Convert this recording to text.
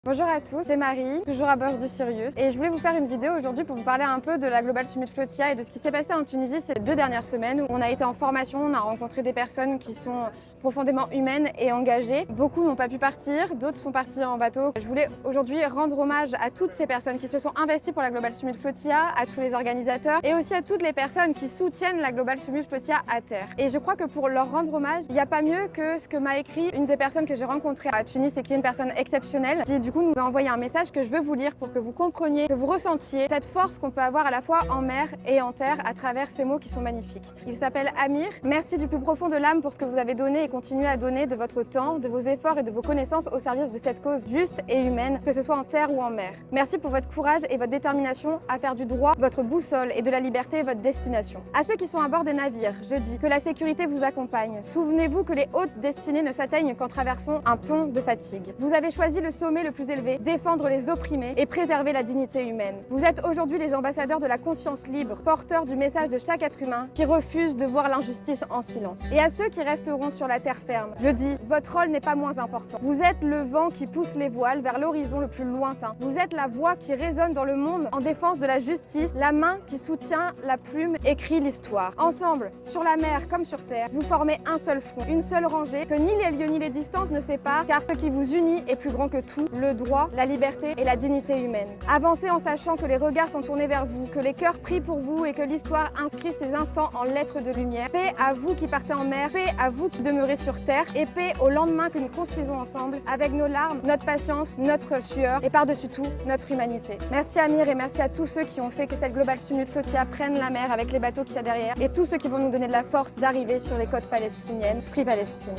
Bonjour à tous, c'est Marie, toujours à bord du Sirius, et je voulais vous faire une vidéo aujourd'hui pour vous parler un peu de la Global Summit Flotia et de ce qui s'est passé en Tunisie ces 2 dernières semaines où on a été en formation, on a rencontré des personnes qui sont profondément humaines et engagées. Beaucoup n'ont pas pu partir, d'autres sont partis en bateau. Je voulais aujourd'hui rendre hommage à toutes ces personnes qui se sont investies pour la Global Summit Flotia, à tous les organisateurs et aussi à toutes les personnes qui soutiennent la Global Summit Flotia à terre. Et je crois que pour leur rendre hommage, il n'y a pas mieux que ce que m'a écrit une des personnes que j'ai rencontrées à Tunis et qui est une personne exceptionnelle, qui du coup nous a envoyé un message que je veux vous lire pour que vous compreniez, que vous ressentiez cette force qu'on peut avoir à la fois en mer et en terre à travers ces mots qui sont magnifiques. Il s'appelle Amir. Merci du plus profond de l'âme pour ce que vous avez donné et continuez à donner de votre temps, de vos efforts et de vos connaissances au service de cette cause juste et humaine, que ce soit en terre ou en mer. Merci pour votre courage et votre détermination à faire du droit votre boussole et de la liberté votre destination. À ceux qui sont à bord des navires, je dis que la sécurité vous accompagne. Souvenez-vous que les hautes destinées ne s'atteignent qu'en traversant un pont de fatigue. Vous avez choisi le sommet le plus élevé, défendre les opprimés et préserver la dignité humaine. Vous êtes aujourd'hui les ambassadeurs de la conscience libre, porteurs du message de chaque être humain qui refuse de voir l'injustice en silence. Et à ceux qui resteront sur la terre ferme, je dis, votre rôle n'est pas moins important. Vous êtes le vent qui pousse les voiles vers l'horizon le plus lointain. Vous êtes la voix qui résonne dans le monde en défense de la justice, la main qui soutient la plume écrit l'histoire. Ensemble, sur la mer comme sur terre, vous formez un seul front, une seule rangée que ni les lieux ni les distances ne séparent, car ce qui vous unit est plus grand que tout, le droit, la liberté et la dignité humaine. Avancez en sachant que les regards sont tournés vers vous, que les cœurs prient pour vous et que l'histoire inscrit ces instants en lettres de lumière. Paix à vous qui partez en mer, paix à vous qui demeurez sur terre et paix au lendemain que nous construisons ensemble avec nos larmes, notre patience, notre sueur et par-dessus tout, notre humanité. Merci Amir et merci à tous ceux qui ont fait que cette Global Summit Flotia prenne la mer avec les bateaux qu'il y a derrière et tous ceux qui vont nous donner de la force d'arriver sur les côtes palestiniennes. Free Palestine.